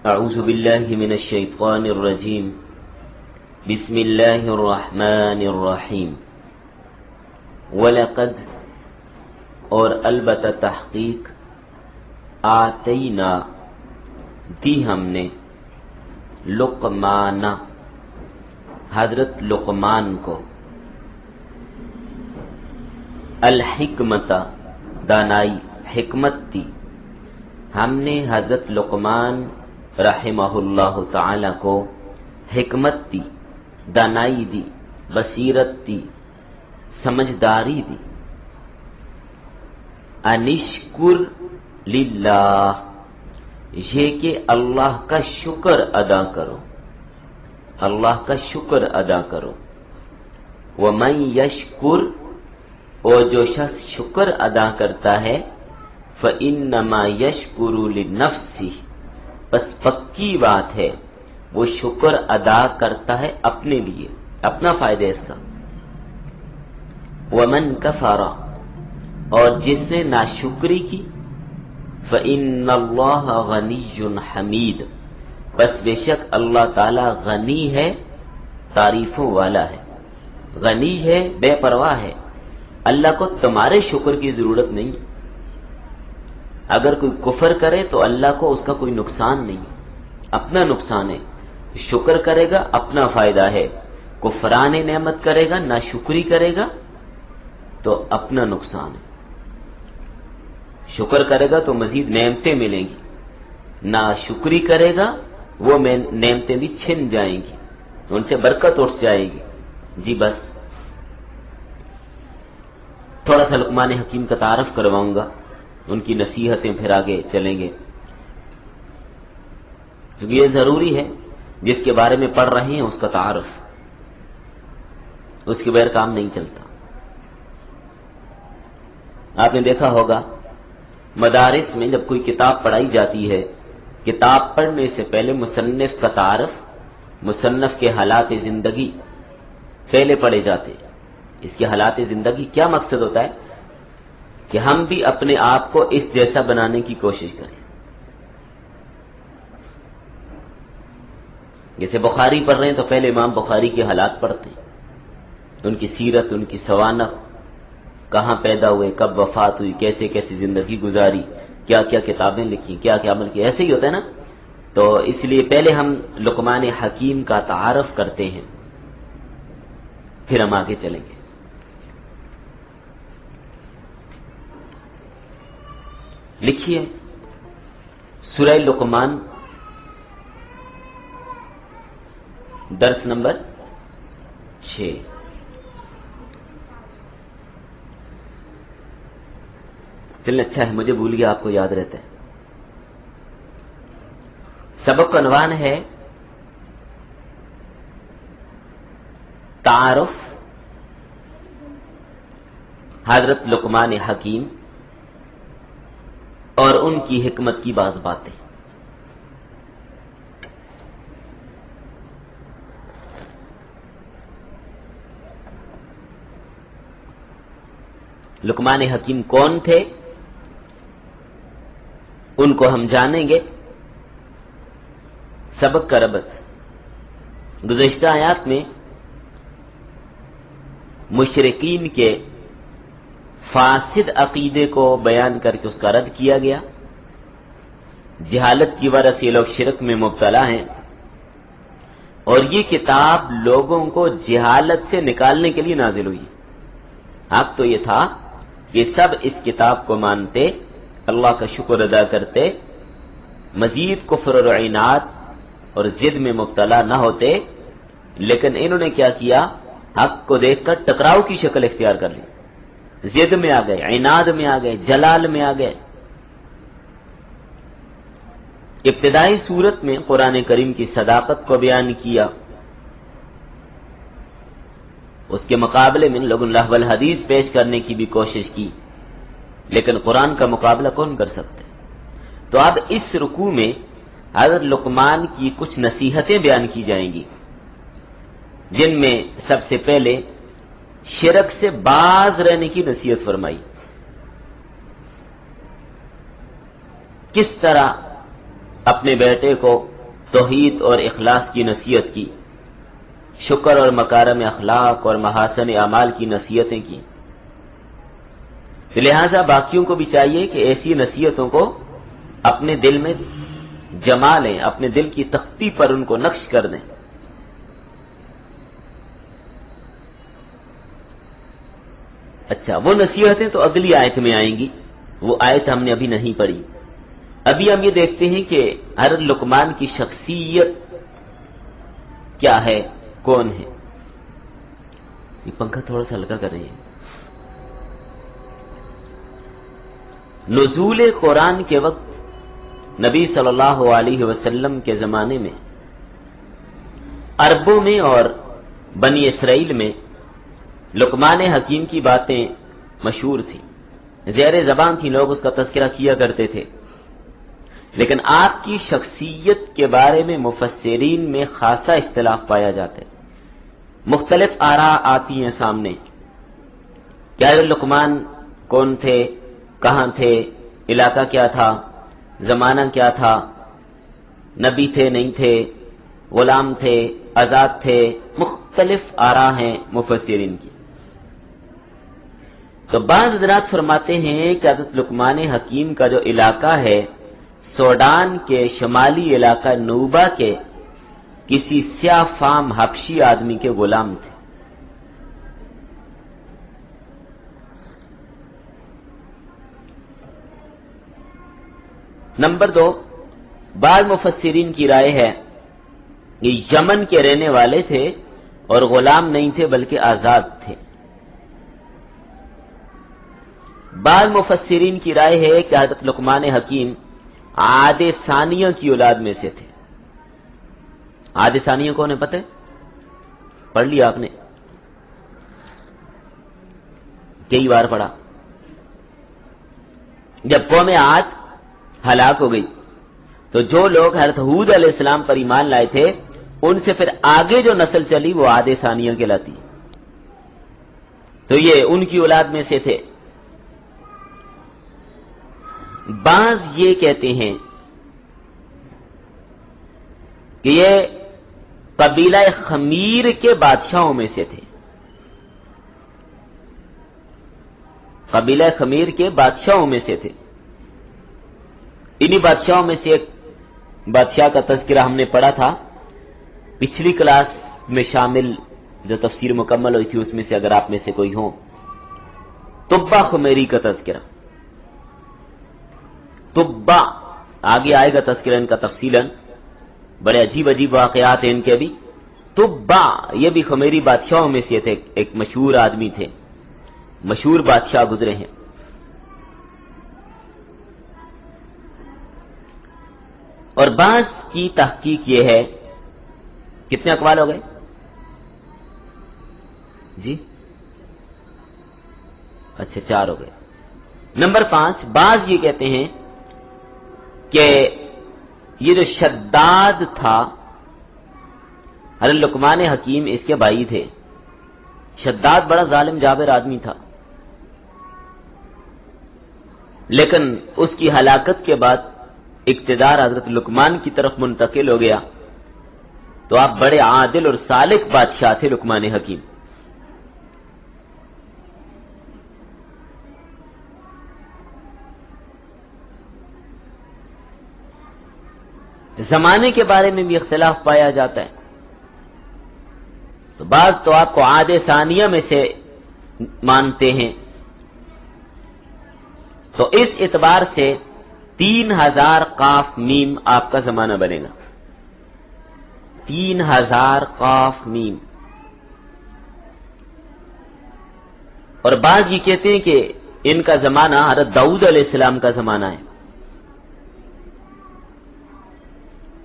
اعوذ باللہ من الشیطان الرجیم بسم اللہ الرحمن الرحیم وَلَقَدْ اور البتہ تحقیق آتینا دی ہم نے لقمان حضرت لقمان کو الحکمت دانائی حکمت دی ہم نے حضرت لقمان رحمہ اللہ تعالی کو حکمت دی دانائی دی بصیرت دی سمجھداری دی انشکر للہ یہ کہ اللہ کا شکر ادا کرو اللہ کا شکر ادا کرو ومن یشکر اور جو شخص شکر ادا کرتا ہے فإنما یشکر لنفسہ بس پکی بات ہے وہ شکر ادا کرتا ہے اپنے لیے اپنا فائدہ اس کا ومن کفر اور جس نے ناشکری کی فإن اللہ غنی حمید بس بے شک اللہ تعالی غنی ہے تعریفوں والا ہے غنی ہے بے پرواہ ہے اللہ کو تمہارے شکر کی ضرورت نہیں ہے اگر کوئی کفر کرے تو اللہ کو اس کا کوئی نقصان نہیں اپنا نقصان ہے شکر کرے گا اپنا فائدہ ہے کفران نعمت کرے گا ناشکری کرے گا تو اپنا نقصان ہے شکر کرے گا تو مزید نعمتیں ملیں گی ناشکری کرے گا وہ نعمتیں بھی چھن جائیں گی ان سے برکت اٹھ جائے گی جی بس تھوڑا سا لقمان حکیم کا تعارف کرواؤں گا ان کی نصیحتیں پھر آگے چلیں گے کیونکہ یہ ضروری ہے جس کے بارے میں پڑھ رہے ہیں اس کا تعارف اس کے بغیر کام نہیں چلتا آپ نے دیکھا ہوگا مدارس میں جب کوئی کتاب پڑھائی جاتی ہے کتاب پڑھنے سے پہلے مصنف کا تعارف مصنف کے حالات زندگی پہلے پڑھے جاتے ہیں اس کے حالات زندگی کیا مقصد ہوتا ہے کہ ہم بھی اپنے آپ کو اس جیسا بنانے کی کوشش کریں جیسے بخاری پڑھ رہے ہیں تو پہلے امام بخاری کے حالات پڑھتے ہیں ان کی سیرت ان کی سوانح کہاں پیدا ہوئے کب وفات ہوئی کیسے کیسے زندگی گزاری کیا کیا کتابیں لکھی کیا کیا عمل کیا ایسے ہی ہوتا ہے نا تو اس لیے پہلے ہم لقمان حکیم کا تعارف کرتے ہیں پھر ہم آگے چلیں گے لکھیے سورہ لقمان درس نمبر 6 چلیں اچھا ہے مجھے بھول گیا آپ کو یاد رہتا ہے سبق کا عنوان ہے تعارف حضرت لقمان حکیم اور ان کی حکمت کی بعض باتیں لقمان حکیم کون تھے ان کو ہم جانیں گے سبق کا ربط گزشتہ آیات میں مشرکین کے فاسد عقیدے کو بیان کر کے اس کا رد کیا گیا جہالت کی وجہ سے لوگ شرک میں مبتلا ہیں اور یہ کتاب لوگوں کو جہالت سے نکالنے کے لیے نازل ہوئی حق تو یہ تھا کہ سب اس کتاب کو مانتے اللہ کا شکر ادا کرتے مزید کفر اور عناد اور ضد میں مبتلا نہ ہوتے لیکن انہوں نے کیا کیا حق کو دیکھ کر ٹکراؤ کی شکل اختیار کر لی ضد میں آ گئے عناد میں آ گئے جلال میں آ گئے ابتدائی صورت میں قرآن کریم کی صداقت کو بیان کیا اس کے مقابلے میں لوگوں لہو الحدیث پیش کرنے کی بھی کوشش کی لیکن قرآن کا مقابلہ کون کر سکتے تو اب اس رکوع میں حضرت لقمان کی کچھ نصیحتیں بیان کی جائیں گی جن میں سب سے پہلے شرک سے باز رہنے کی نصیحت فرمائی کس طرح اپنے بیٹے کو توحید اور اخلاص کی نصیحت کی، شکر اور مکارم اخلاق اور محاسن اعمال کی نصیحتیں کی. لہذا باقیوں کو بھی چاہیے کہ ایسی نصیحتوں کو اپنے دل میں جما لیں، اپنے دل کی تختی پر ان کو نقش کر دیں. اچھا، وہ نصیحتیں تو اگلی آیت میں آئیں گی، وہ آیت ہم نے ابھی نہیں پڑھی. ابھی ہم یہ دیکھتے ہیں کہ حضرت لقمان کی شخصیت کیا ہے، کون ہے. یہ پنکھا تھوڑا سا ہلکا کر رہی ہے. نزول قرآن کے وقت نبی صلی اللہ علیہ وسلم کے زمانے میں عربوں میں اور بنی اسرائیل میں لقمان حکیم کی باتیں مشہور تھیں، زیر زبان تھی، لوگ اس کا تذکرہ کیا کرتے تھے. لیکن آپ کی شخصیت کے بارے میں مفسرین میں خاصا اختلاف پایا جاتا ہے. مختلف آراء آتی ہیں سامنے. کیا لقمان کون تھے، کہاں تھے، علاقہ کیا تھا، زمانہ کیا تھا، نبی تھے نہیں تھے، غلام تھے، آزاد تھے، مختلف آراء ہیں مفسرین کی. تو بعض حضرات فرماتے ہیں کہ حضرت لقمان حکیم کا جو علاقہ ہے سوڈان کے شمالی علاقہ نوبا کے کسی سیاہ فام حبشی آدمی کے غلام تھے. نمبر 2، بعض مفسرین کی رائے ہے کہ یمن کے رہنے والے تھے اور غلام نہیں تھے بلکہ آزاد تھے. بعض مفسرین کی رائے ہے کہ حضرت لقمان حکیم عاد ثانیہ کی اولاد میں سے تھے. عاد ثانیہ کون ہے پتہ ہے؟ پڑھ لیا آپ نے، کئی بار پڑھا. جب قوم عاد ہلاک ہو گئی تو جو لوگ حضرت ہود علیہ السلام پر ایمان لائے تھے ان سے پھر آگے جو نسل چلی وہ عاد ثانیہ کہلاتی. تو یہ ان کی اولاد میں سے تھے. بعض یہ کہتے ہیں کہ یہ قبیلہ خمیر کے بادشاہوں میں سے تھے. قبیلہ خمیر کے بادشاہوں میں سے تھے. انہی بادشاہوں میں سے ایک بادشاہ کا تذکرہ ہم نے پڑھا تھا پچھلی کلاس میں شامل، جو تفسیر مکمل ہوئی تھی اس میں سے اگر آپ میں سے کوئی ہو. تبا خمیری کا تذکرہ، تبا آگے آئے گا تذکرہ ان کا تفصیلاً، بڑے عجیب عجیب واقعات ہیں ان کے بھی. تبا یہ بھی خمیری بادشاہوں میں سے تھے، ایک مشہور آدمی تھے، مشہور بادشاہ گزرے ہیں. اور بعض کی تحقیق یہ ہے، کتنے اقوال ہو گئے جی؟ اچھا 4 ہو گئے. نمبر 5، بعض یہ کہتے ہیں کہ یہ جو شداد تھا حضرت لقمان حکیم اس کے بھائی تھے. شداد بڑا ظالم جابر آدمی تھا، لیکن اس کی ہلاکت کے بعد اقتدار حضرت لقمان کی طرف منتقل ہو گیا. تو آپ بڑے عادل اور صالح بادشاہ تھے لقمان حکیم. زمانے کے بارے میں بھی اختلاف پایا جاتا ہے. تو بعض تو آپ کو عاد ثانیہ میں سے مانتے ہیں. تو اس اعتبار سے 3000 قاف میم آپ کا زمانہ بنے گا. 3000 قاف میم. اور بعض یہ کہتے ہیں کہ ان کا زمانہ حضرت داؤد علیہ السلام کا زمانہ ہے.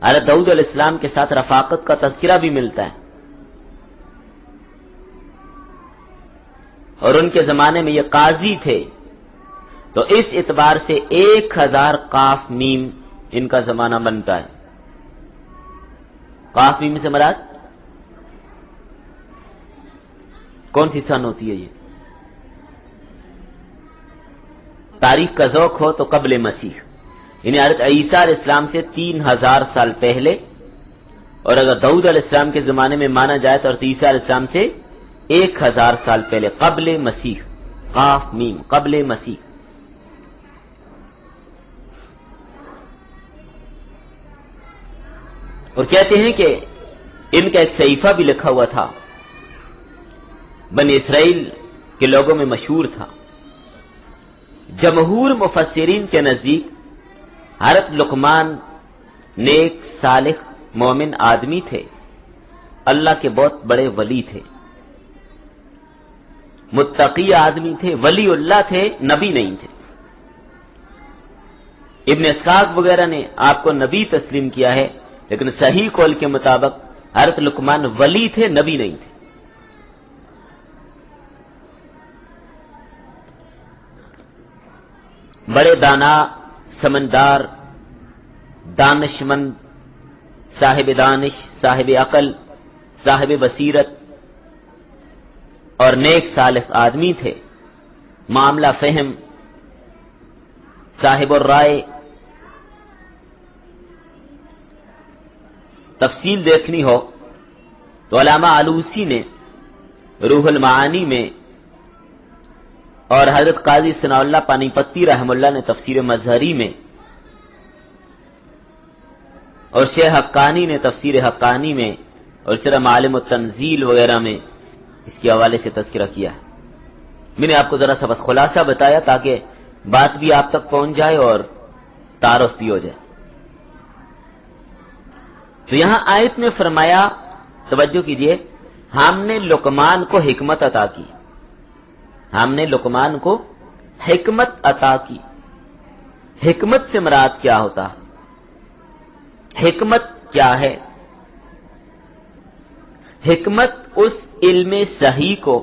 حضرت داؤد علیہ السلام کے ساتھ رفاقت کا تذکرہ بھی ملتا ہے، اور ان کے زمانے میں یہ قاضی تھے. تو اس اعتبار سے 1000 قاف میم ان کا زمانہ بنتا ہے. قاف میم سے مراد کون سی سن ہوتی ہے؟ یہ تاریخ کا ذوق ہو تو قبل مسیح، یعنی حضرت عیسیٰ علیہ السلام سے 3000 سال پہلے اور اگر داؤد علیہ السلام کے زمانے میں مانا جائے تو عیسیٰ علیہ السلام سے 1000 سال پہلے، قبل مسیح، قاف میم، قبل مسیح۔ اور کہتے ہیں کہ ان کا ایک صحیفہ بھی لکھا ہوا تھا، بنی اسرائیل کے لوگوں میں مشہور تھا۔ جمہور مفسرین کے نزدیک حضرت لقمان نیک صالح مومن آدمی تھے، اللہ کے بہت بڑے ولی تھے، متقی آدمی تھے، ولی اللہ تھے، نبی نہیں تھے۔ ابن اسحاق وغیرہ نے آپ کو نبی تسلیم کیا ہے، لیکن صحیح قول کے مطابق حضرت لقمان ولی تھے، نبی نہیں تھے۔ بڑے دانا، سمندار، دانشمند، صاحب دانش، صاحب عقل، صاحب بصیرت اور نیک صالح آدمی تھے، معاملہ فہم، صاحب الرائے۔ تفصیل دیکھنی ہو تو علامہ آلوسی نے روح المعانی میں، اور حضرت قاضی ثناء اللہ پانی پتی رحم اللہ نے تفسیر مظہری میں، اور شیخ حقانی نے تفسیر حقانی میں، اور سرہ معالم التنزیل وغیرہ میں اس کے حوالے سے تذکرہ کیا ہے۔ میں نے آپ کو ذرا سا بس خلاصہ بتایا تاکہ بات بھی آپ تک پہنچ جائے اور تعارف بھی ہو جائے۔ تو یہاں آیت میں فرمایا، توجہ کیجئے، ہم نے لقمان کو حکمت عطا کی، ہم نے لقمان کو حکمت عطا کی۔ حکمت سے مراد کیا ہوتا ہے؟ حکمت کیا ہے؟ حکمت اس علم صحیح کو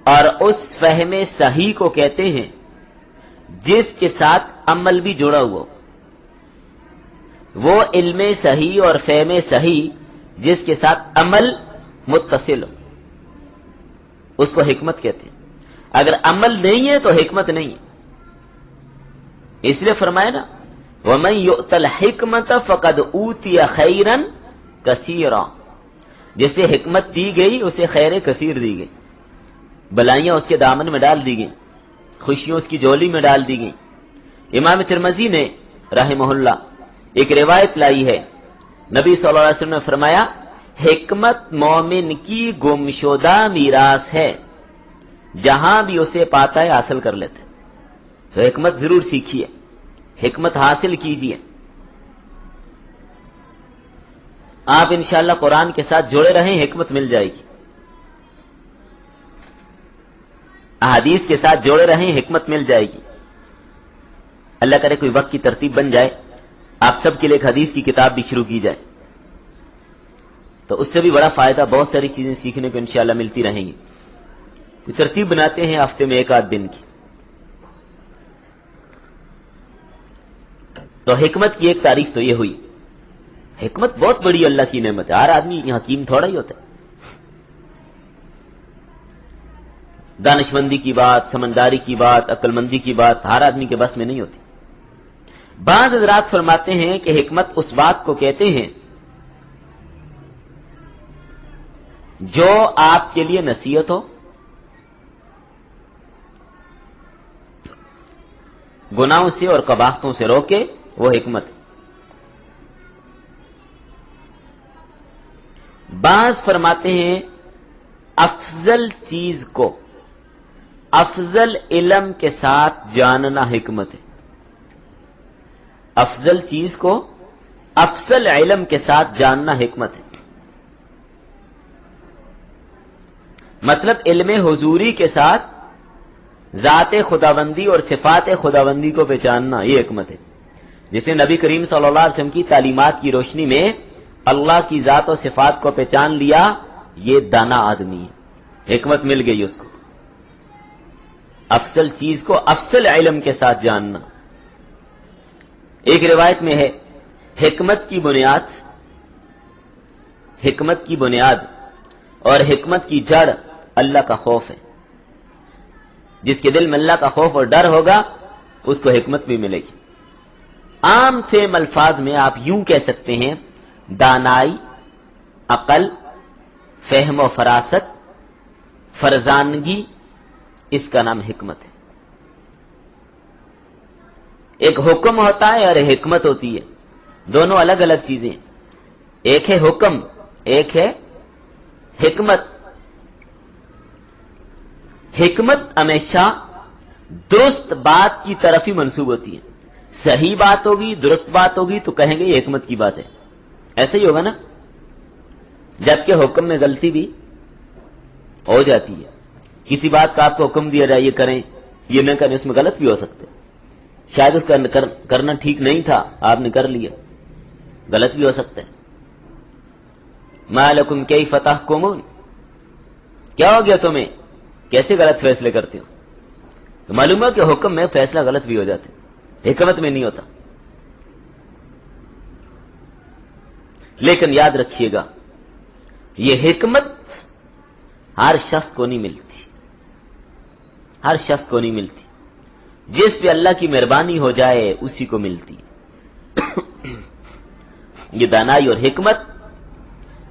اور اس فہم صحیح کو کہتے ہیں جس کے ساتھ عمل بھی جڑا ہوا، وہ علم صحیح اور فہم صحیح جس کے ساتھ عمل متصل ہو، اس کو حکمت کہتے ہیں۔ اگر عمل نہیں ہے تو حکمت نہیں ہے۔ اس لیے فرمایا نا، وَمَن يُؤْتَ الْحِكْمَةَ فَقَدْ أُوتِيَ خَيْرًا كَثِيرًا، جسے حکمت دی گئی اسے خیر کثیر دی گئی، بلائیاں اس کے دامن میں ڈال دی گئیں، خوشیوں اس کی جولی میں ڈال دی گئیں۔ امام ترمذی نے رحمہ اللہ ایک روایت لائی ہے، نبی صلی اللہ علیہ وسلم نے فرمایا، حکمت مومن کی گمشدہ میراث ہے، جہاں بھی اسے پاتا ہے حاصل کر لیتے۔ تو حکمت ضرور سیکھیے، حکمت حاصل کیجیے۔ آپ انشاءاللہ قرآن کے ساتھ جڑے رہیں، حکمت مل جائے گی۔ احادیث کے ساتھ جوڑے رہیں، حکمت مل جائے گی۔ اللہ کرے کوئی وقت کی ترتیب بن جائے، آپ سب کے لیے ایک حدیث کی کتاب بھی شروع کی جائے، تو اس سے بھی بڑا فائدہ، بہت ساری چیزیں سیکھنے کو انشاءاللہ ملتی رہیں گی۔ کوئی ترتیب بناتے ہیں ہفتے میں 1 دن کی۔ تو حکمت کی ایک تعریف تو یہ ہوئی۔ حکمت بہت بڑی اللہ کی نعمت ہے، ہر آدمی حکیم تھوڑا ہی ہوتا ہے۔ دانشمندی کی بات، سمنداری کی بات، عقل مندی کی بات ہر آدمی کے بس میں نہیں ہوتی۔ بعض حضرات فرماتے ہیں کہ حکمت اس بات کو کہتے ہیں جو آپ کے لیے نصیحت ہو، گناہوں سے اور قباحتوں سے روکے، وہ حکمت ہے۔ بعض فرماتے ہیں افضل چیز کو افضل علم کے ساتھ جاننا حکمت ہے۔ افضل چیز کو افضل علم کے ساتھ جاننا حکمت ہے۔ مطلب علم حضوری کے ساتھ ذات خداوندی اور صفات خداوندی کو پہچاننا، یہ حکمت ہے۔ جسے نبی کریم صلی اللہ علیہ وسلم کی تعلیمات کی روشنی میں اللہ کی ذات و صفات کو پہچان لیا، یہ دانا آدمی ہے، حکمت مل گئی اس کو۔ افضل چیز کو افضل علم کے ساتھ جاننا۔ ایک روایت میں ہے، حکمت کی بنیاد اور حکمت کی جڑ اللہ کا خوف ہے۔ جس کے دل میں اللہ کا خوف اور ڈر ہوگا اس کو حکمت بھی ملے گی۔ عام فہم الفاظ میں آپ یوں کہہ سکتے ہیں، دانائی، عقل، فہم و فراست، فرزانگی، اس کا نام حکمت ہے۔ ایک حکم ہوتا ہے اور ایک حکمت ہوتی ہے، دونوں الگ الگ چیزیں، ایک ہے حکم، ایک ہے حکمت۔ حکمت ہمیشہ درست بات کی طرف ہی منسوب ہوتی ہے، صحیح بات ہوگی، درست بات ہوگی تو کہیں گے یہ حکمت کی بات ہے، ایسا ہی ہوگا نا۔ جبکہ حکم میں غلطی بھی ہو جاتی ہے، کسی بات کا آپ کو حکم دیا جائے یہ کریں یہ نہ کریں، اس میں غلط بھی ہو سکتے، شاید اس کا کرنا ٹھیک نہیں تھا، آپ نے کر لیا، غلط بھی ہو سکتا ہے۔ ما لکم کیف تحکمون، کیا ہو گیا تمہیں، کیسے غلط فیصلے کرتے ہو؟ تو معلوم ہے کہ حکم میں فیصلہ غلط بھی ہو جاتے، حکمت میں نہیں ہوتا۔ لیکن یاد رکھیے گا یہ حکمت ہر شخص کو نہیں ملتی، ہر شخص کو نہیں ملتی، جس پہ اللہ کی مہربانی ہو جائے اسی کو ملتی۔ یہ دانائی اور حکمت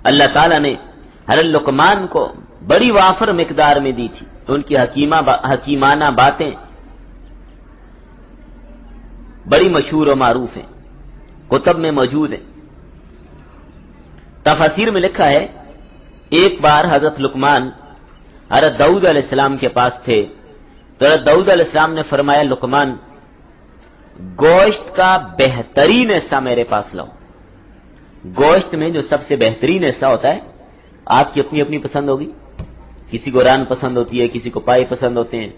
اللہ تعالیٰ نے حضرت لقمان کو بڑی وافر مقدار میں دی تھی، ان کی حکیمانہ باتیں بڑی مشہور و معروف ہیں، کتب میں موجود ہیں۔ تفاسیر میں لکھا ہے ایک بار حضرت لقمان حضرت داؤد علیہ السلام کے پاس تھے، تو حضرت داؤد علیہ السلام نے فرمایا لقمان گوشت کا بہترین حصہ میرے پاس لاؤ۔ گوشت میں جو سب سے بہترین حصہ ہوتا ہے، آپ کی اپنی اپنی پسند ہوگی، کسی کو ران پسند ہوتی ہے، کسی کو پائے پسند ہوتے ہیں،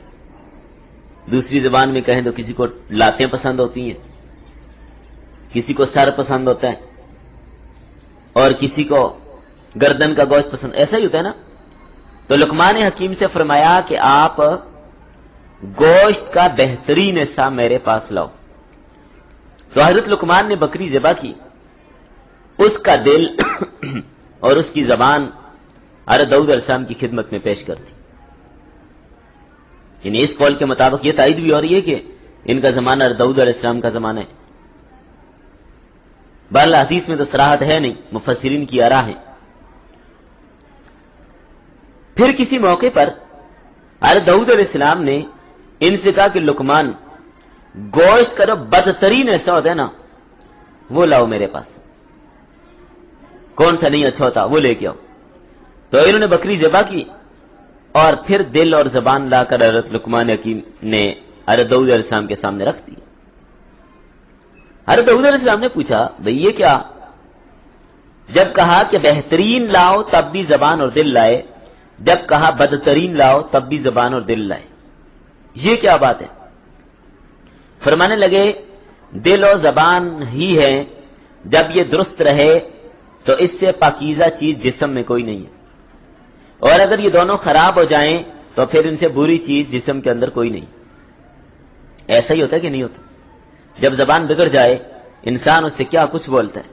دوسری زبان میں کہیں تو کسی کو لاتیں پسند ہوتی ہیں، کسی کو سر پسند ہوتا ہے اور کسی کو گردن کا گوشت پسند، ایسا ہی ہوتا ہے نا۔ تو لقمان حکیم سے فرمایا کہ آپ گوشت کا بہترین حصہ میرے پاس لاؤ۔ تو حضرت لقمان نے بکری ذبح کی، اس کا دل اور اس کی زبان حضرت داؤد علیہ السلام کی خدمت میں پیش کر دی۔ یعنی اس قول کے مطابق یہ تائید بھی ہو رہی ہے کہ ان کا زمانہ حضرت داؤد علیہ السلام کا زمانہ ہے۔ بہرحال حدیث میں تو صراحت ہے نہیں، مفسرین کی آراء ہے۔ پھر کسی موقع پر حضرت داؤد علیہ السلام نے ان سے کہا کہ لقمان گوشت کا جو بدترین ایسا ہوتا ہے نا وہ لاؤ میرے پاس، کون سا نہیں اچھا ہوتا وہ لے کے آؤ۔ تو انہوں نے بکری ذبح کی اور پھر دل اور زبان لا کر حضرت لقمان حکیم نے حضرت داؤد علیہ السلام کے سامنے رکھ دی۔ حضرت داؤد علیہ السلام نے پوچھا بھئی یہ کیا؟ جب کہا کہ بہترین لاؤ تب بھی زبان اور دل لائے، جب کہا بدترین لاؤ تب بھی زبان اور دل لائے، یہ کیا بات ہے؟ فرمانے لگے دل اور زبان ہی ہے، جب یہ درست رہے تو اس سے پاکیزہ چیز جسم میں کوئی نہیں ہے، اور اگر یہ دونوں خراب ہو جائیں تو پھر ان سے بری چیز جسم کے اندر کوئی نہیں۔ ایسا ہی ہوتا ہے کہ نہیں ہوتا؟ جب زبان بگڑ جائے انسان اس سے کیا کچھ بولتا ہے۔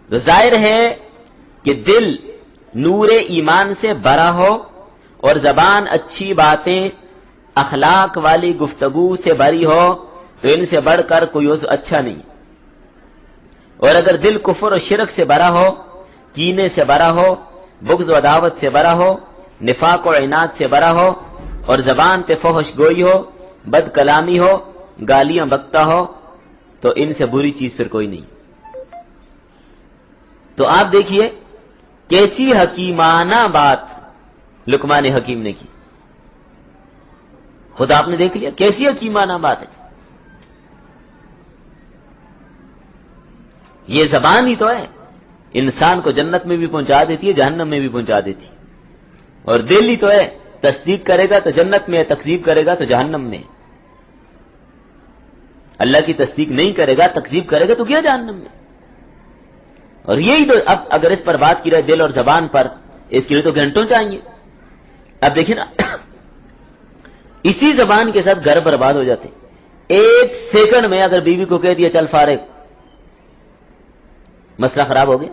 تو ظاہر ہے کہ دل نور ایمان سے بھرا ہو اور زبان اچھی باتیں اخلاق والی گفتگو سے بھری ہو تو ان سے بڑھ کر کوئی عضو اچھا نہیں۔ اور اگر دل کفر و شرک سے بھرا ہو، کینے سے بھرا ہو، بغض و عداوت سے بھرا ہو، نفاق و عناد سے بھرا ہو، اور زبان پہ فحش گوئی ہو، بد کلامی ہو، گالیاں بکتا ہو، تو ان سے بری چیز پھر کوئی نہیں۔ تو آپ دیکھیے کیسی حکیمانہ بات لقمان حکیم نے کی، خود آپ نے دیکھ لیا کیسی حکیمانہ بات ہے۔ یہ زبان ہی تو ہے، انسان کو جنت میں بھی پہنچا دیتی ہے، جہنم میں بھی پہنچا دیتی ہے، اور دل ہی تو ہے، تصدیق کرے گا تو جنت میں، تکذیب کرے گا تو جہنم میں۔ اللہ کی تصدیق نہیں کرے گا، تکذیب کرے گا تو گیا جہنم میں۔ اور یہی تو اب اگر اس پر بات کی رہے دل اور زبان پر، اس کے لیے تو گھنٹوں چاہیے۔ اب دیکھیں نا اسی زبان کے ساتھ گھر برباد ہو جاتے، ایک سیکنڈ میں اگر بیوی کو کہہ دیا چل فارغ، مسئلہ خراب ہو گیا،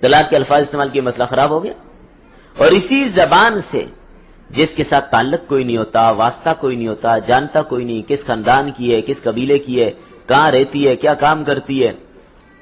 طلاق کے الفاظ استعمال کیے، مسئلہ خراب ہو گیا۔ اور اسی زبان سے جس کے ساتھ تعلق کوئی نہیں ہوتا، واسطہ کوئی نہیں ہوتا، جانتا کوئی نہیں، کس خاندان کی ہے، کس قبیلے کی ہے، کہاں رہتی ہے، کیا کام کرتی ہے،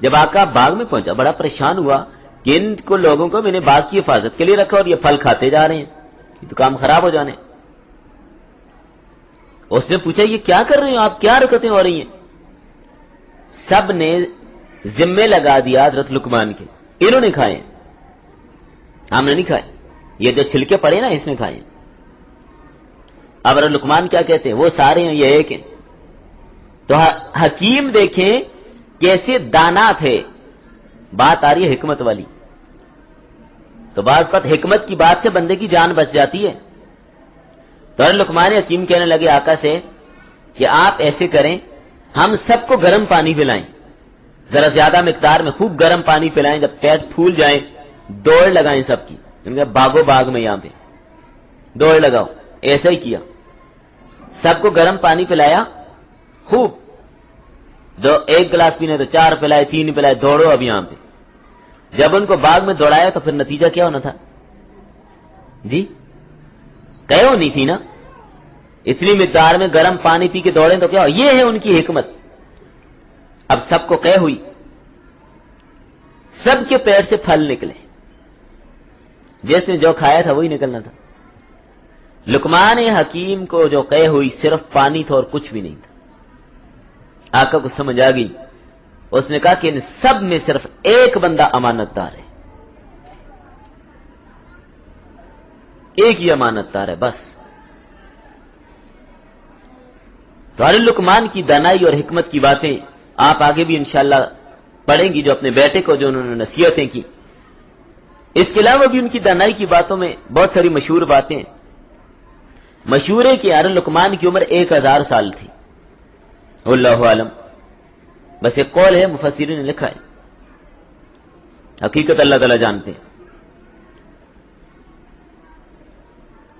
جب آقا باغ میں پہنچا بڑا پریشان ہوا کہ ان کو لوگوں کو میں نے باغ کی حفاظت کے لیے رکھا اور یہ پھل کھاتے جا رہے ہیں، یہ تو کام خراب ہو جانے۔ اس نے پوچھا یہ کیا کر رہے ہیں آپ، کیا حرکتیں ہو رہی ہیں؟ سب نے ذمے لگا دیا حضرت لقمان کے، انہوں نے کھائے، ہم نے نہیں کھائے، یہ جو چھلکے پڑے نا اس نے کھائے۔ اب حضرت لقمان کیا کہتے ہیں، وہ سارے ہیں یہ ایک ہیں۔ تو حکیم دیکھیں کیسے دانا تھے، بات آ رہی ہے حکمت والی، تو بعض وقت حکمت کی بات سے بندے کی جان بچ جاتی ہے۔ تو حضرت لقمان حکیم کہنے لگے آقا سے کہ آپ ایسے کریں، ہم سب کو گرم پانی پلائیں، ذرا زیادہ مقدار میں خوب گرم پانی پلائیں، جب پیٹ پھول جائیں دوڑ لگائیں سب کی، باغو باغ میں یہاں پہ دوڑ لگاؤ۔ ایسا ہی کیا، سب کو گرم پانی پلایا خوب، جو ایک گلاس پینے تو 4 پلائے 3 پلائے، دوڑو اب یہاں پہ۔ جب ان کو باغ میں دوڑایا تو پھر نتیجہ کیا ہونا تھا جی؟ کہے ہونی تھی نا، اتنی مقدار میں گرم پانی پی کے دوڑیں تو کیا ہو؟ یہ ہے ان کی حکمت۔ اب سب کو قے ہوئی، سب کے پیٹ سے پھل نکلے، جس نے جو کھایا تھا وہی نکلنا تھا۔ لقمان حکیم کو جو قے ہوئی صرف پانی تھا اور کچھ بھی نہیں تھا۔ آقا کو سمجھ آ گئی، اس نے کہا کہ ان سب میں صرف ایک بندہ امانت دار ہے، ایک ہی امانت دار ہے بس۔ تو حضرت لقمان کی دانائی اور حکمت کی باتیں آپ آگے بھی انشاءاللہ پڑھیں گی، جو اپنے بیٹے کو جو انہوں نے نصیحتیں کی۔ اس کے علاوہ بھی ان کی دانائی کی باتوں میں بہت ساری مشہور باتیں ہیں۔ مشہور ہے کہ حضرت لقمان کی عمر 1000 سال تھی، اللہ عالم، بس ایک قول ہے مفسرین نے لکھا ہے، حقیقت اللہ تعالی جانتے ہیں۔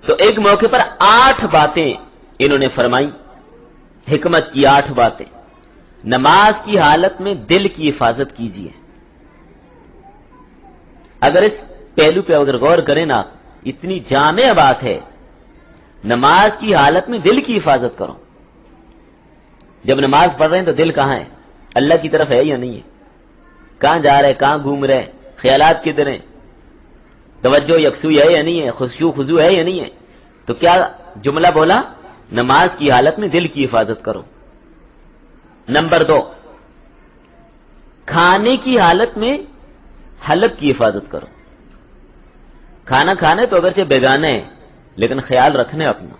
تو ایک موقع پر 8 باتیں انہوں نے فرمائی، حکمت کی 8 باتیں۔ نماز کی حالت میں دل کی حفاظت کیجیے۔ اگر اس پہلو پہ اگر غور کریں نا، اتنی جامع بات ہے، نماز کی حالت میں دل کی حفاظت کرو۔ جب نماز پڑھ رہے ہیں تو دل کہاں ہے؟ اللہ کی طرف ہے یا نہیں ہے؟ کہاں جا رہے، کہاں گھوم رہے، خیالات کدھر ہیں، توجہ یکسوئی ہے یا نہیں ہے، خشوع خضوع ہے یا نہیں ہے؟ تو کیا جملہ بولا؟ نماز کی حالت میں دل کی حفاظت کرو۔ نمبر 2، کھانے کی حالت میں حلق کی حفاظت کرو۔ کھانا کھانے تو اگرچہ بیگانے ہیں لیکن خیال رکھنے اپنا۔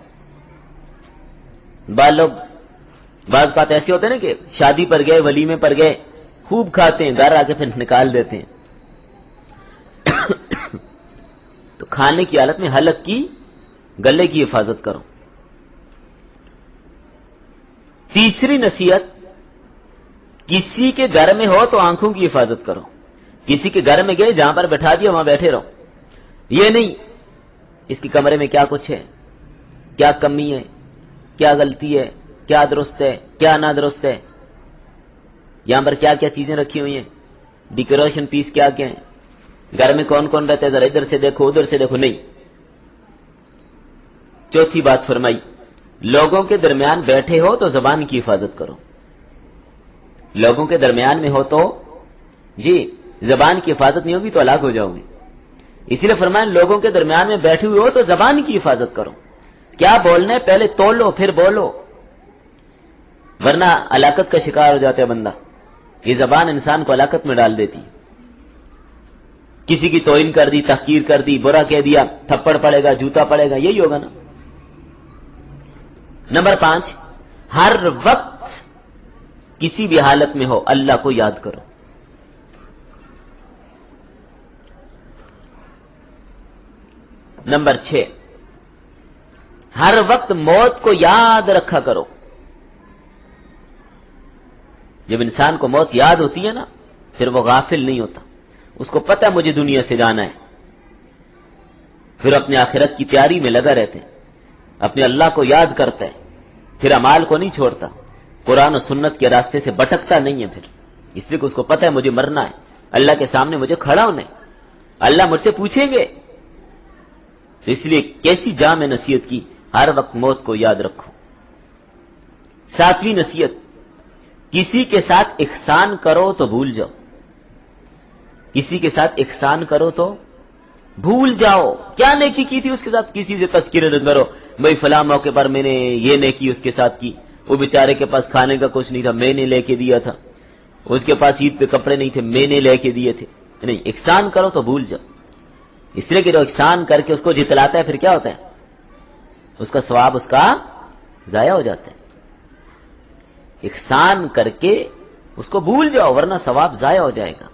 بعض بات ایسے ہوتے ہیں نا کہ شادی پر گئے، ولیمے پر گئے، خوب کھاتے ہیں، گھر آ کے پھر نکال دیتے ہیں۔ تو کھانے کی حالت میں حلق کی، گلے کی حفاظت کرو۔ تیسری نصیحت، کسی کے گھر میں ہو تو آنکھوں کی حفاظت کرو۔ کسی کے گھر میں گئے، جہاں پر بٹھا دیا وہاں بیٹھے رہو، یہ نہیں اس کے کمرے میں کیا کچھ ہے، کیا کمی ہے، کیا غلطی ہے، کیا درست ہے، کیا نہ درست ہے، یہاں پر کیا کیا چیزیں رکھی ہوئی ہیں، ڈیکوریشن پیس کیا کیا ہے، گھر میں کون کون رہتا ہے، ذرا ادھر سے دیکھو ادھر سے دیکھو، نہیں۔ چوتھی بات فرمائی، لوگوں کے درمیان بیٹھے ہو تو زبان کی حفاظت کرو۔ لوگوں کے درمیان میں ہو تو جی زبان کی حفاظت نہیں ہوگی تو ہلاک ہو جاؤ گے۔ اسی لیے فرمایا لوگوں کے درمیان میں بیٹھے ہوئے ہو تو زبان کی حفاظت کرو۔ کیا بولنا ہے پہلے تولو پھر بولو، ورنہ ہلاکت کا شکار ہو جاتا ہے بندہ۔ یہ زبان انسان کو ہلاکت میں ڈال دیتی ہے۔ کسی کی توہین کر دی، تحقیر کر دی، برا کہہ دیا، تھپڑ پڑے گا، جوتا پڑے گا، یہی ہوگا نا۔ نمبر 5، ہر وقت کسی بھی حالت میں ہو اللہ کو یاد کرو۔ نمبر 6، ہر وقت موت کو یاد رکھا کرو۔ جب انسان کو موت یاد ہوتی ہے نا، پھر وہ غافل نہیں ہوتا، اس کو پتہ مجھے دنیا سے جانا ہے، پھر اپنے آخرت کی تیاری میں لگا رہتے ہیں، اپنے اللہ کو یاد کرتا ہے، پھر اعمال کو نہیں چھوڑتا، قرآن و سنت کے راستے سے بٹکتا نہیں ہے، پھر اس لیے کہ اس کو پتہ ہے مجھے مرنا ہے، اللہ کے سامنے مجھے کھڑا ہونا ہے، اللہ مجھ سے پوچھیں گے۔ اس لیے کیسی جامع نصیحت کی، ہر وقت موت کو یاد رکھو۔ 7ویں نصیحت، کسی کے ساتھ احسان کرو تو بھول جاؤ۔ کسی کے ساتھ احسان کرو تو بھول جاؤ کیا نیکی کی تھی اس کے ساتھ. کسی سے تذکرہ نہ کرو بھائی فلاں موقع پر میں نے یہ نیکی اس کے ساتھ کی, وہ بیچارے کے پاس کھانے کا کچھ نہیں تھا میں نے لے کے دیا تھا, اس کے پاس عید پہ کپڑے نہیں تھے میں نے لے کے دیے تھے. نہیں, احسان کرو تو بھول جاؤ. اس لیے کہ جو احسان کر کے اس کو جتلاتا ہے پھر کیا ہوتا ہے, اس کا ثواب اس کا ضائع ہو جاتا ہے. احسان کر کے اس کو بھول جاؤ ورنہ ثواب ضائع ہو جائے گا.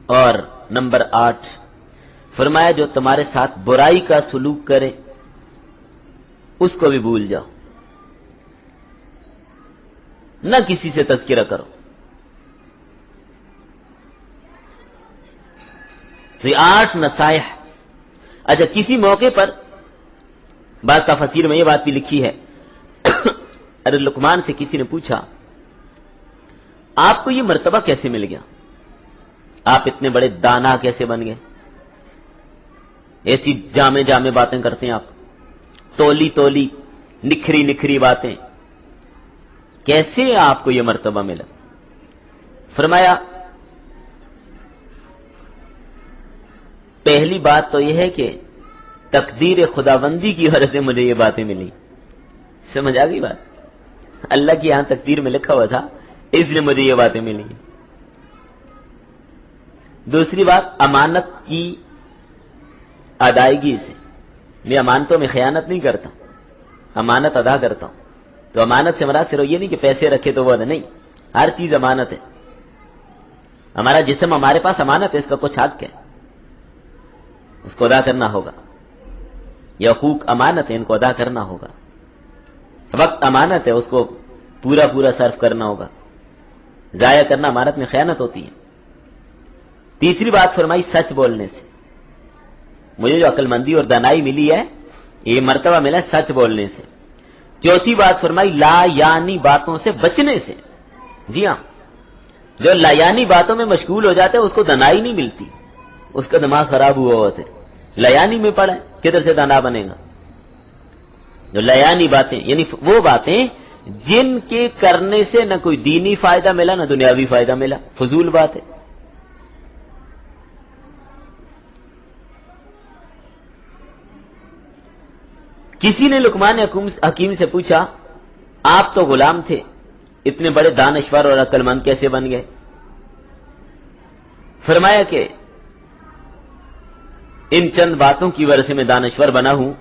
اور نمبر 8 فرمایا جو تمہارے ساتھ برائی کا سلوک کرے اس کو بھی بھول جاؤ, نہ کسی سے تذکرہ کرو. یہ 8 نصائح. اچھا, کسی موقع پر بعض تفاسیر میں یہ بات بھی لکھی ہے, ارے لقمان سے کسی نے پوچھا آپ کو یہ مرتبہ کیسے مل گیا, آپ اتنے بڑے دانا کیسے بن گئے, ایسی جامع جامع باتیں کرتے ہیں آپ, تولی تولی نکھری نکھری باتیں, کیسے آپ کو یہ مرتبہ ملا. فرمایا پہلی بات تو یہ ہے کہ تقدیر خداوندی کی وجہ سے مجھے یہ باتیں ملی. سمجھ آ گئی بات, اللہ کی یہاں تقدیر میں لکھا ہوا تھا اس لیے مجھے یہ باتیں ملی. دوسری بات امانت کی ادائیگی سے, میں امانتوں میں خیانت نہیں کرتا, امانت ادا کرتا ہوں. تو امانت سے مراد صرف یہ نہیں کہ پیسے رکھے تو وہ ادا, نہیں, ہر چیز امانت ہے. ہمارا جسم ہمارے پاس امانت ہے, اس کا کچھ حق ہے, اس کو ادا کرنا ہوگا. یہ حقوق امانت ہے, ان کو ادا کرنا ہوگا. وقت امانت ہے, اس کو پورا پورا صرف کرنا ہوگا. ضائع کرنا امانت میں خیانت ہوتی ہے. تیسری بات فرمائی سچ بولنے سے. مجھے جو عقل مندی اور دانائی ملی ہے یہ مرتبہ ملا سچ بولنے سے. چوتھی بات فرمائی لا یعنی باتوں سے بچنے سے. جی ہاں, جو لا یعنی باتوں میں مشغول ہو جاتے ہیں اس کو دانائی نہیں ملتی, اس کا دماغ خراب ہوا ہوتا ہے. لیانی میں پڑا ہے, کدھر سے دانا بنے گا. جو لیانی باتیں یعنی وہ باتیں جن کے کرنے سے نہ کوئی دینی فائدہ ملا نہ دنیاوی فائدہ ملا, فضول بات ہے. کسی نے لقمان حکیم سے پوچھا آپ تو غلام تھے, اتنے بڑے دانشور اور عقل مند کیسے بن گئے. فرمایا کہ ان چند باتوں کی وجہ سے میں دانشور بنا ہوں.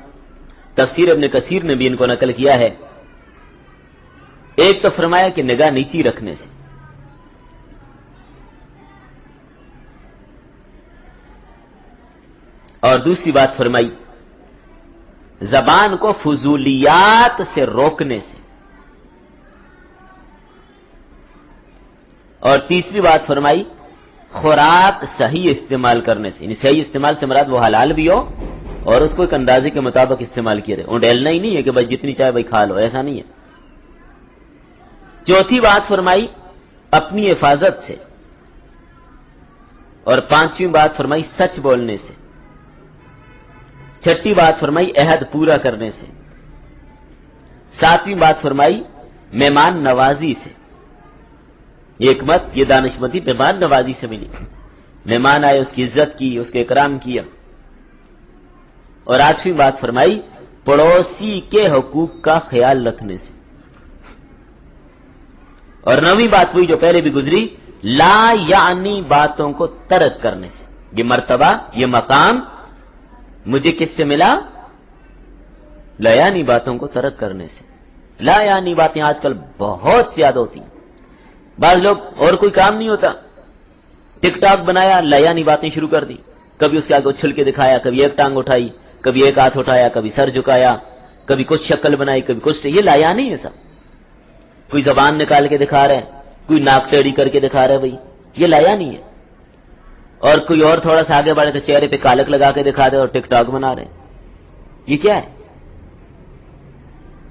تفسیر ابن کثیر نے بھی ان کو نقل کیا ہے. ایک تو فرمایا کہ نگاہ نیچی رکھنے سے, اور دوسری بات فرمائی زبان کو فضولیات سے روکنے سے, اور تیسری بات فرمائی خوراک صحیح استعمال کرنے سے. یعنی صحیح استعمال سے مراد وہ حلال بھی ہو اور اس کو ایک اندازے کے مطابق استعمال کیا رہے. اور ڈیلنا ہی نہیں ہے کہ بھائی جتنی چاہے بھائی کھا لو, ایسا نہیں ہے. چوتھی بات فرمائی اپنی حفاظت سے, اور پانچویں بات فرمائی سچ بولنے سے. چھٹی بات فرمائی عہد پورا کرنے سے. ساتویں بات فرمائی مہمان نوازی سے. یہ حکمت, یہ دانشمندی مہمان نوازی سے ملی. مہمان آئے اس کی عزت کی, اس کے اکرام کیا. اور آٹھویں بات فرمائی پڑوسی کے حقوق کا خیال رکھنے سے. اور نویں بات وہی جو پہلے بھی گزری, لا یعنی باتوں کو ترک کرنے سے. یہ مرتبہ, یہ مقام مجھے کس سے ملا؟ لا یعنی باتوں کو ترک کرنے سے. لا یعنی باتیں آج کل بہت زیادہ ہوتی ہیں. بعض لوگ اور کوئی کام نہیں ہوتا, ٹک ٹاک بنایا, لا یعنی باتیں شروع کر دی. کبھی اس کے آگے اچھل کے دکھایا, کبھی ایک ٹانگ اٹھائی, کبھی ایک ہاتھ اٹھایا, کبھی سر جھکایا, کبھی کچھ شکل بنائی, کبھی کچھ. یہ لا یعنی ہے سب. کوئی زبان نکال کے دکھا رہے ہیں, کوئی ناک ٹیڑھی کر کے دکھا رہے ہیں, بھائی یہ لا یعنی ہے. اور کوئی اور تھوڑا سا آگے بڑھے تو چہرے پہ کالک لگا کے دکھا رہے اور ٹک ٹاک بنا رہے ہیں. یہ کیا ہے؟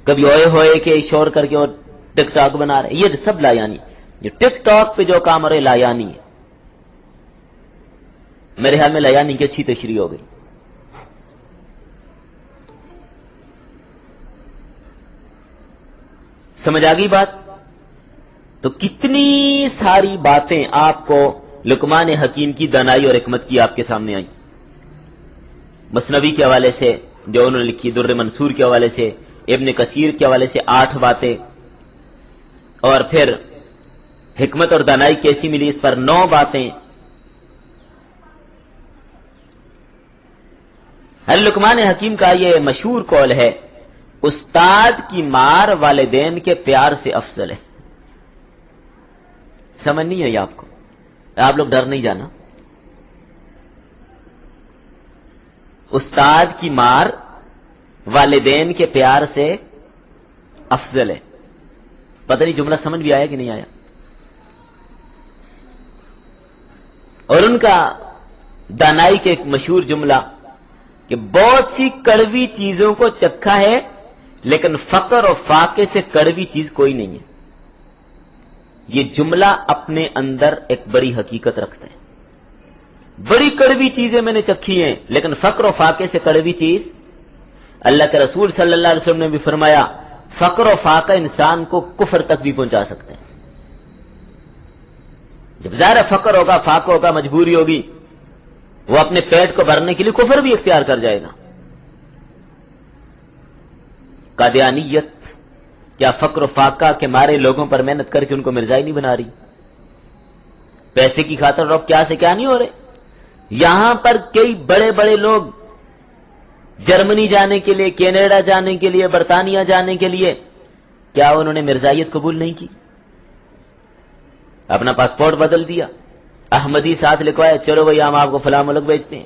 کبھی اوئے ہوئے کے شور کر کے اور ٹک ٹاک بنا رہے ہیں. یہ سب لا یعنی. یہ ٹک ٹاک پہ جو کام ہو رہے لا یعنی ہے. میرے خیال میں لا یعنی کی اچھی تشریح ہو گئی. سمجھ آ گئی بات؟ تو کتنی ساری باتیں آپ کو لقمان حکیم کی دانائی اور حکمت کی آپ کے سامنے آئیں. مثنوی کے حوالے سے جو انہوں نے لکھی، در منصور کے حوالے سے، ابن کثیر کے حوالے سے 8 باتیں، اور پھر حکمت اور دانائی کیسی ملی اس پر 9 باتیں. لقمان حکیم کا یہ مشہور قول ہے، استاد کی مار والدین کے پیار سے افضل ہے. سمجھ نہیں آئی آپ کو؟ آپ لوگ ڈر نہیں جانا. استاد کی مار والدین کے پیار سے افضل ہے. پتہ نہیں جملہ سمجھ بھی آیا کہ نہیں آیا؟ اور ان کا دانائی کے ایک مشہور جملہ کہ بہت سی کڑوی چیزوں کو چکھا ہے لیکن فقر اور فاقے سے کڑوی چیز کوئی نہیں ہے. یہ جملہ اپنے اندر ایک بڑی حقیقت رکھتا ہے. بڑی کڑوی چیزیں میں نے چکھی ہیں لیکن فقر و فاقے سے کڑوی چیز. اللہ کے رسول صلی اللہ علیہ وسلم نے بھی فرمایا فقر و فاقہ انسان کو کفر تک بھی پہنچا سکتے ہیں. جب ظاہر فقر ہوگا، فاقہ ہوگا، مجبوری ہوگی، وہ اپنے پیٹ کو بھرنے کے لیے کفر بھی اختیار کر جائے گا. قادیانیت کیا فقر و فاقہ کے مارے لوگوں پر محنت کر کے ان کو مرزائی نہیں بنا رہی؟ پیسے کی خاطر لوگ کیا سے کیا نہیں ہو رہے. یہاں پر کئی بڑے بڑے لوگ جرمنی جانے کے لیے، کینیڈا جانے کے لیے، برطانیہ جانے کے لیے، کیا انہوں نے مرزائیت قبول نہیں کی؟ اپنا پاسپورٹ بدل دیا، احمدی ساتھ لکھوایا، چلو بھائی ہم آپ کو فلاں ملک بھیجتے ہیں.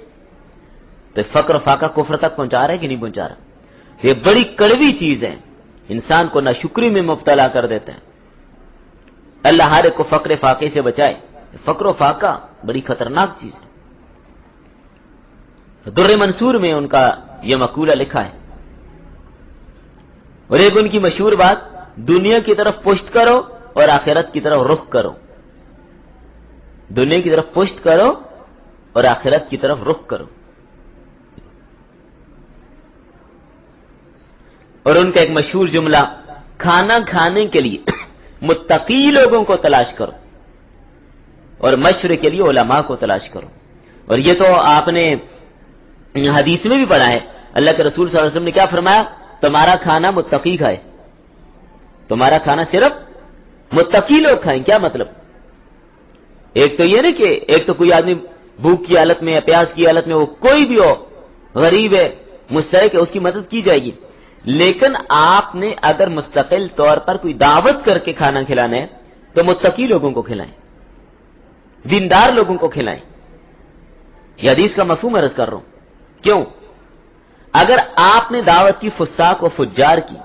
تو فقر و فاقہ کفر تک پہنچا رہا ہے کہ نہیں پہنچا رہا؟ یہ بڑی کڑوی چیز ہے، انسان کو ناشکری میں مبتلا کر دیتا ہے. اللہ ہر ایک کو فقر فاقے سے بچائے. فقر و فاقہ بڑی خطرناک چیز ہے. در منصور میں ان کا یہ مقولہ لکھا ہے. اور ایک ان کی مشہور بات، دنیا کی طرف پشت کرو اور آخرت کی طرف رخ کرو. دنیا کی طرف پشت کرو اور آخرت کی طرف رخ کرو. اور ان کا ایک مشہور جملہ، کھانا کھانے کے لیے متقی لوگوں کو تلاش کرو اور مشورے کے لیے علماء کو تلاش کرو. اور یہ تو آپ نے حدیث میں بھی پڑھا ہے، اللہ کے رسول صلی اللہ علیہ وسلم نے کیا فرمایا؟ تمہارا کھانا متقی کھائے. تمہارا کھانا صرف متقی لوگ کھائیں. کیا مطلب؟ ایک تو یہ نہیں کہ ایک تو کوئی آدمی بھوک کی حالت میں یا پیاس کی حالت میں، وہ کوئی بھی ہو، غریب ہے، مستحق ہے، اس کی مدد کی جائے گی. لیکن آپ نے اگر مستقل طور پر کوئی دعوت کر کے کھانا کھلانا ہے تو متقی لوگوں کو کھلائیں، دیندار لوگوں کو کھلائیں. یہ حدیث کا مفہوم عرض کر رہا ہوں. کیوں؟ اگر آپ نے دعوت کی فساق و فجار کی،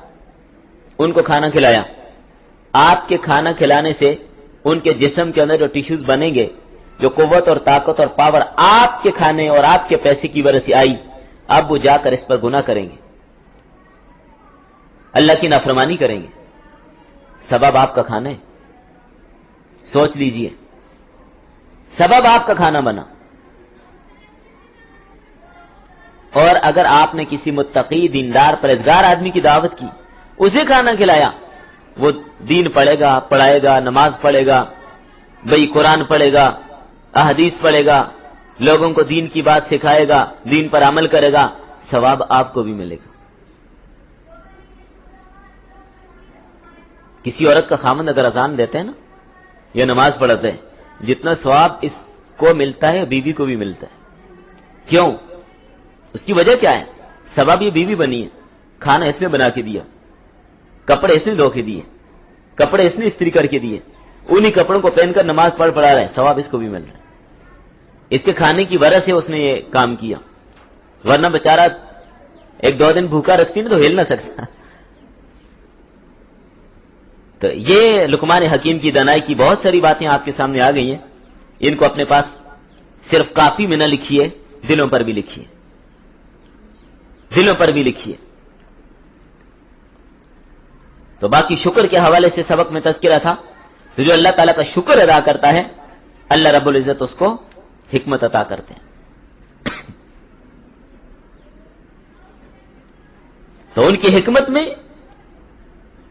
ان کو کھانا کھلایا، آپ کے کھانا کھلانے سے ان کے جسم کے اندر جو ٹیشوز بنیں گے، جو قوت اور طاقت اور پاور آپ کے کھانے اور آپ کے پیسے کی وجہ سے آئی، اب وہ جا کر اس پر گناہ کریں گے، اللہ کی نافرمانی کریں گے. سبب آپ کا کھانا ہے. سوچ لیجئے، سبب آپ کا کھانا بنا. اور اگر آپ نے کسی متقی، دیندار، پرہیزگار آدمی کی دعوت کی، اسے کھانا کھلایا، وہ دین پڑھے گا، پڑھائے گا، نماز پڑھے گا، بھئی قرآن پڑھے گا، احادیث پڑھے گا، لوگوں کو دین کی بات سکھائے گا، دین پر عمل کرے گا، ثواب آپ کو بھی ملے گا. کسی عورت کا خامند اگر اذان دیتے ہیں نا یا نماز پڑھتے ہیں، جتنا ثواب اس کو ملتا ہے بیوی کو بھی ملتا ہے. کیوں؟ اس کی وجہ کیا ہے؟ سبب یہ بیوی بنی ہے، کھانا اس نے بنا کے دیا، کپڑے اس نے دھو کے دیے، کپڑے اس نے استری کر کے دیے، انہی کپڑوں کو پہن کر نماز پڑھا رہا ہے، ثواب اس کو بھی مل رہا ہے. اس کے کھانے کی وجہ سے اس نے یہ کام کیا، ورنہ بیچارہ 1-2 دن بھوکا رکھتی نا تو ہل نہ سکتا. تو یہ لقمان حکیم کی دانائی کی بہت ساری باتیں آپ کے سامنے آ گئی ہیں. ان کو اپنے پاس صرف کاپی میں نہ لکھیے، دلوں پر بھی لکھیے، دلوں پر بھی لکھیے. تو باقی شکر کے حوالے سے سبق میں تذکرہ تھا. تو جو اللہ تعالیٰ کا شکر ادا کرتا ہے، اللہ رب العزت اس کو حکمت عطا کرتے ہیں. تو ان کی حکمت میں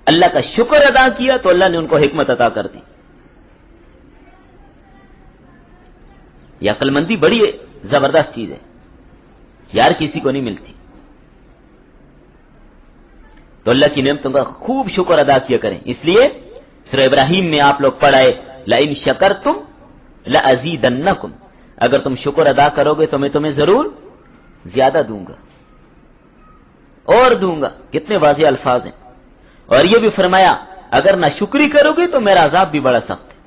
اللہ کا شکر ادا کیا تو اللہ نے ان کو حکمت عطا کر دی. یہ عقل مندی بڑی زبردست چیز ہے یار، کسی کو نہیں ملتی. تو اللہ کی نعمتوں کا خوب شکر ادا کیا کریں. اس لیے سورہ ابراہیم میں آپ لوگ پڑھائے لئن شکرتم لازیدنکم، اگر تم شکر ادا کرو گے تو میں تمہیں ضرور زیادہ دوں گا اور دوں گا. کتنے واضح الفاظ ہیں. اور یہ بھی فرمایا اگر نہ شکری کرو گے تو میرا عذاب بھی بڑا سخت ہے.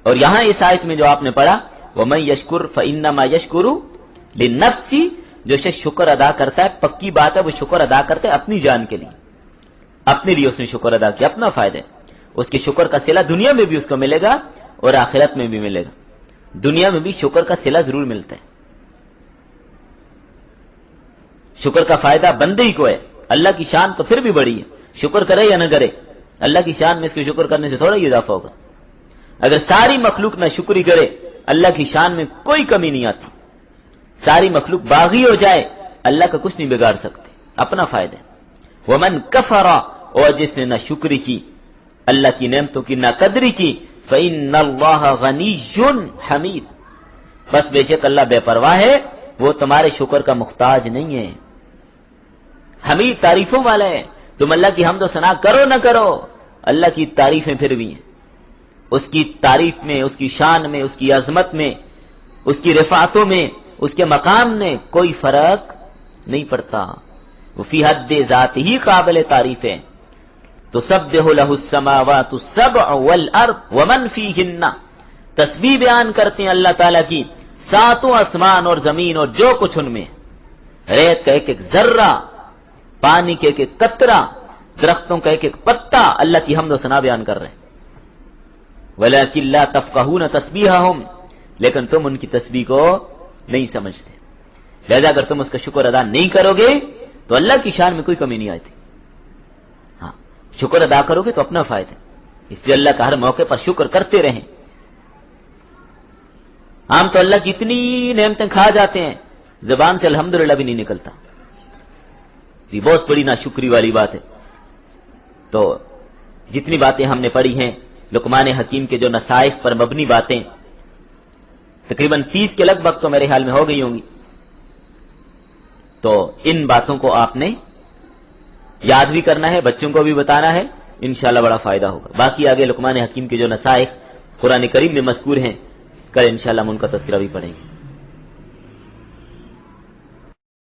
اور یہاں اس آیت میں جو آپ نے پڑھا وَمَن يَشْكُرْ فَإِنَّمَا يَشْكُرُ لِلنَّفْسِ، جو شخص شکر ادا کرتا ہے، پکی بات ہے وہ شکر ادا کرتا ہے اپنی جان کے لیے، اپنے لیے اس نے شکر ادا کیا، اپنا فائدہ ہے. اس کے شکر کا صلہ دنیا میں بھی اس کو ملے گا اور آخرت میں بھی ملے گا. دنیا میں بھی شکر کا صلہ ضرور ملتا ہے. شکر کا فائدہ بندے ہی کو ہے. اللہ کی شان تو پھر بھی بڑی ہے، شکر کرے یا نہ کرے، اللہ کی شان میں اس کے شکر کرنے سے تھوڑا ہی اضافہ ہوگا. اگر ساری مخلوق نہ شکری کرے اللہ کی شان میں کوئی کمی نہیں آتی. ساری مخلوق باغی ہو جائے اللہ کا کچھ نہیں بگاڑ سکتے، اپنا فائدہ ہے. ومن کفر، اور جس نے نہ شکری کی، اللہ کی نعمتوں کی نہ قدری کی، فإن اللہ غنی حمید، بس بے شک اللہ بے پرواہ ہے، وہ تمہارے شکر کا محتاج نہیں ہے. حمید تعریفوں والا ہے. تم اللہ کی حمد و ثنا کرو نہ کرو، اللہ کی تعریفیں پھر بھی ہیں. اس کی تعریف میں، اس کی شان میں، اس کی عظمت میں، اس کی رفعتوں میں، اس کے مقام میں کوئی فرق نہیں پڑتا. وہ فی حد ذات ہی قابل تعریف ہے. تسبح لہ السماوات السبع والارض ومن فیہن، تسبیح بیان کرتے ہیں اللہ تعالیٰ کی ساتوں آسمان اور زمین اور جو کچھ ان میں، ریت کا ایک ایک ذرہ، پانی کے ایک ایک قطرہ، درختوں کا ایک ایک پتا اللہ کی حمد و ثنا بیان کر رہے ہیں. وَلَكِنْ لَا تَفْقَهُونَ تَسْبِيحَهُمْ، لیکن تم ان کی تسبیح کو نہیں سمجھتے. لہذا اگر تم اس کا شکر ادا نہیں کرو گے تو اللہ کی شان میں کوئی کمی نہیں آتی. ہاں، شکر ادا کرو گے تو اپنا فائدہ ہے. اس لیے اللہ کا ہر موقع پر شکر کرتے رہیں. عام تو اللہ کی اتنی نعمتیں کھا جاتے ہیں زبان سے الحمدللہ بھی نہیں نکلتا. یہ بہت بڑی ناشکری والی بات ہے. تو جتنی باتیں ہم نے پڑھی ہیں لقمان حکیم کے جو نصائح پر مبنی باتیں، تقریباً 30 کے لگ بھگ تو میرے خیال میں ہو گئی ہوں گی. تو ان باتوں کو آپ نے یاد بھی کرنا ہے، بچوں کو بھی بتانا ہے، انشاءاللہ بڑا فائدہ ہوگا. باقی آگے لقمان حکیم کے جو نصائح قرآن کریم میں مذکور ہیں، کل انشاءاللہ ہم ان کا تذکرہ بھی پڑھیں گے.